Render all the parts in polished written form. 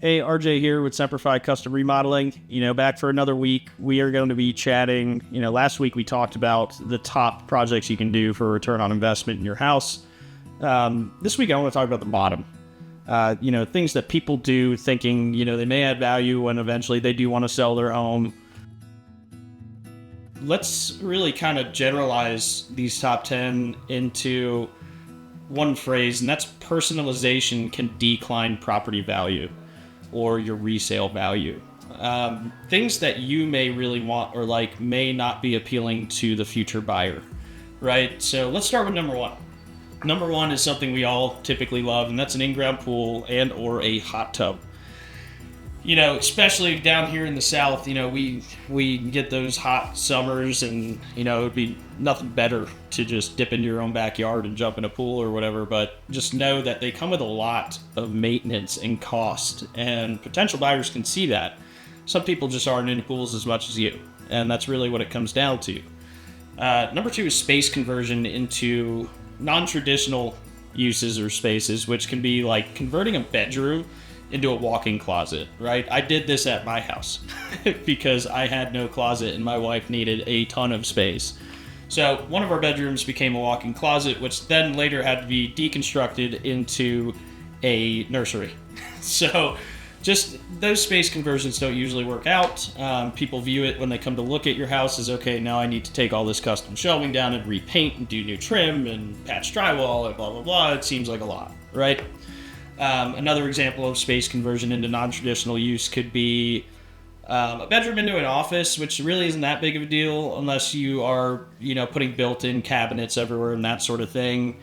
Hey, RJ here with Semper Fi Custom Remodeling. Back for another week. We are going to be chatting. Last week we talked about the top projects you can do for return on investment in your house. This week I want to talk about the bottom. Things that people do thinking, they may add value when eventually they do want to sell their home. Let's really kind of generalize these top 10 into one phrase, and that's personalization can decline property value or your resale value. Things that you may really want or like may not be appealing to the future buyer, right? So let's start with number one. Number one is something we all typically love, and that's an in-ground pool and or a hot tub. Especially down here in the South, we get those hot summers, and it would be nothing better to just dip into your own backyard and jump in a pool or whatever. But just know that they come with a lot of maintenance and cost, and potential buyers can see that. Some people just aren't into pools as much as you, and that's really what it comes down to. Number two is space conversion into non-traditional uses or spaces, which can be like converting a bedroom into a walk-in closet, right? I did this at my house because I had no closet and my wife needed a ton of space. So one of our bedrooms became a walk-in closet, which then later had to be deconstructed into a nursery. So just those space conversions don't usually work out. People view it when they come to look at your house as, okay, now I need to take all this custom shelving down and repaint and do new trim and patch drywall and blah, blah, blah. It seems like a lot, right? Another example of space conversion into non-traditional use could be a bedroom into an office, which really isn't that big of a deal unless you are, putting built-in cabinets everywhere and that sort of thing.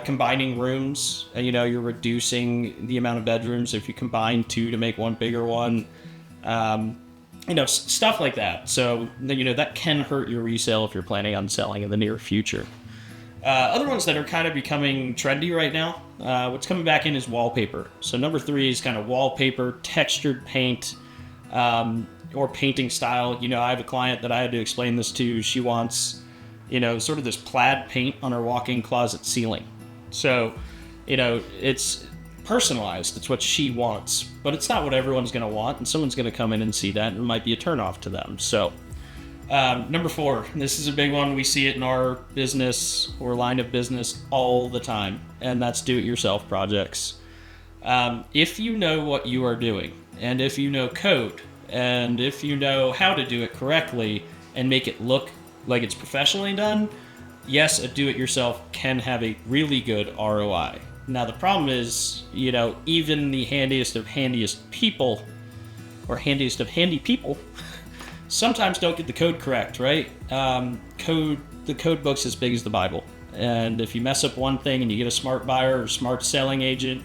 Combining rooms, you're reducing the amount of bedrooms if you combine two to make one bigger one. Stuff like that. So, that can hurt your resale if you're planning on selling in the near future. Other ones that are kind of becoming trendy right now, what's coming back in is wallpaper. So number three is kind of wallpaper, textured paint, or painting style. I have a client that I had to explain this to. She wants, sort of this plaid paint on her walk-in closet ceiling. So, it's personalized. It's what she wants, but it's not what everyone's going to want, and someone's going to come in and see that, and it might be a turnoff to them. So, number four, this is a big one. We see it in our business or line of business all the time, and that's do-it-yourself projects. If you know what you are doing, and if you know code, and if you know how to do it correctly and make it look like it's professionally done, yes, a do-it-yourself can have a really good ROI. Now, the problem is, even the handiest people, or handiest of handy people, sometimes don't get the code correct, right? The code book's as big as the Bible. And if you mess up one thing and you get a smart buyer or smart selling agent,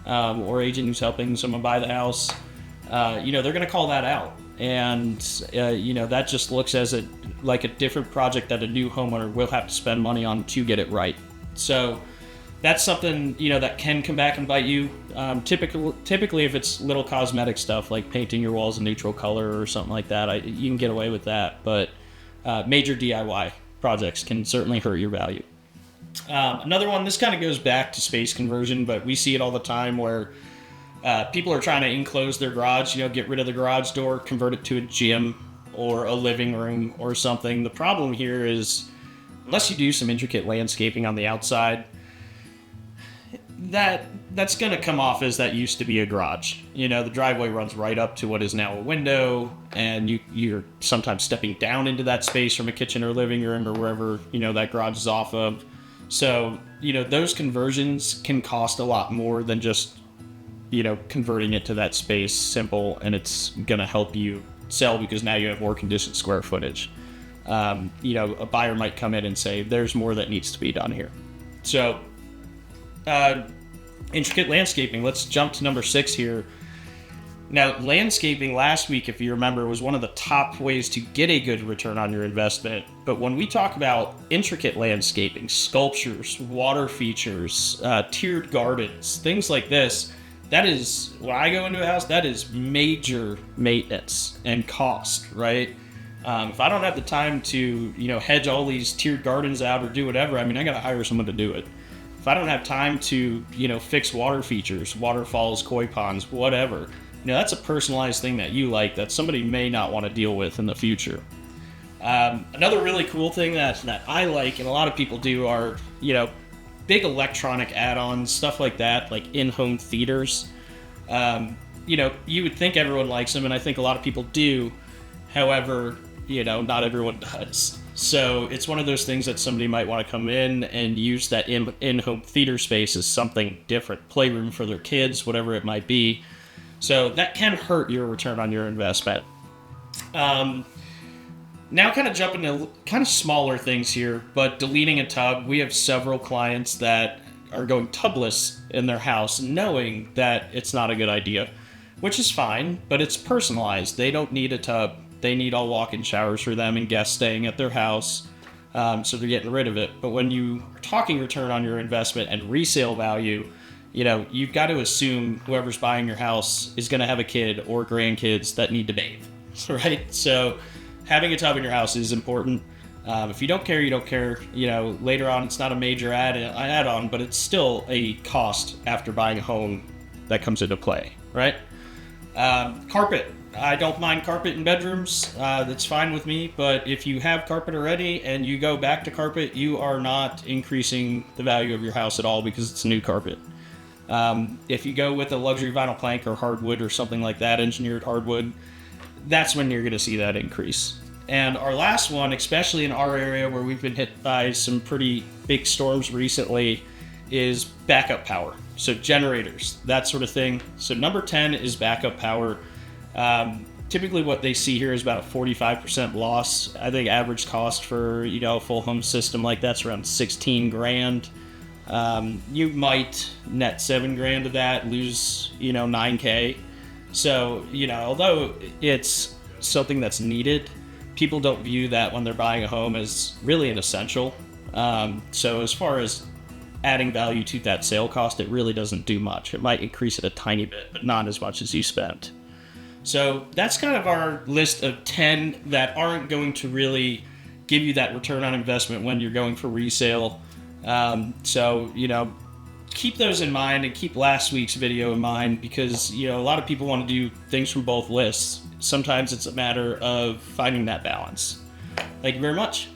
or agent who's helping someone buy the house, they're going to call that out. And, that just looks as like a different project that a new homeowner will have to spend money on to get it right. So that's something, that can come back and bite you. Typically, if it's little cosmetic stuff like painting your walls a neutral color or something like that, you can get away with that. But major DIY projects can certainly hurt your value. Another one, this kind of goes back to space conversion, but we see it all the time where people are trying to enclose their garage, get rid of the garage door, convert it to a gym or a living room or something. The problem here is, unless you do some intricate landscaping on the outside, that's going to come off as that used to be a garage. The driveway runs right up to what is now a window, and you're sometimes stepping down into that space from a kitchen or living room or wherever, that garage is off of. So, those conversions can cost a lot more than just, converting it to that space simple, and it's going to help you sell because now you have more conditioned square footage. A buyer might come in and say, there's more that needs to be done here. So, intricate landscaping. Let's jump to number 6 here. Now, landscaping last week, if you remember, was one of the top ways to get a good return on your investment. But when we talk about intricate landscaping, sculptures, water features, tiered gardens, things like this, that is, when I go into a house, that is major maintenance and cost, right? If I don't have the time to, hedge all these tiered gardens out or do whatever, I got to hire someone to do it. If I don't have time to, fix water features, waterfalls, koi ponds, whatever, that's a personalized thing that you like that somebody may not want to deal with in the future. Another really cool thing that I like and a lot of people do are, big electronic add-ons, stuff like that, like in-home theaters. You would think everyone likes them, and I think a lot of people do. However, not everyone does. So it's one of those things that somebody might want to come in and use that in-home theater space as something different, playroom for their kids, whatever it might be. So that can hurt your return on your investment. Now kind of jumping to kind of smaller things here, but deleting a tub. We have several clients that are going tubless in their house knowing that it's not a good idea, which is fine, but it's personalized. They don't need a tub. They need all walk-in showers for them and guests staying at their house, so they're getting rid of it. But when you are talking return on your investment and resale value, you've got to assume whoever's buying your house is going to have a kid or grandkids that need to bathe, right? So having a tub in your house is important. If you don't care, you don't care. Later on, it's not a major add-on, but it's still a cost after buying a home that comes into play, right? Carpet. I don't mind carpet in bedrooms. That's fine with me. But if you have carpet already and you go back to carpet, you are not increasing the value of your house at all because it's new carpet. If you go with a luxury vinyl plank or hardwood or something like that, engineered hardwood, that's when you're going to see that increase. And our last one, especially in our area where we've been hit by some pretty big storms recently, is backup power. So generators, that sort of thing. So number 10 is backup power. Typically what they see here is about a 45% loss. I think average cost for, a full home system like that's around 16 grand. You might net $7,000 of that, lose, $9K. So, although it's something that's needed, people don't view that when they're buying a home as really an essential. So as far as adding value to that sale cost, it really doesn't do much. It might increase it a tiny bit, but not as much as you spent. So that's kind of our list of 10 that aren't going to really give you that return on investment when you're going for resale. Keep those in mind and keep last week's video in mind because, a lot of people want to do things from both lists. Sometimes it's a matter of finding that balance. Thank you very much.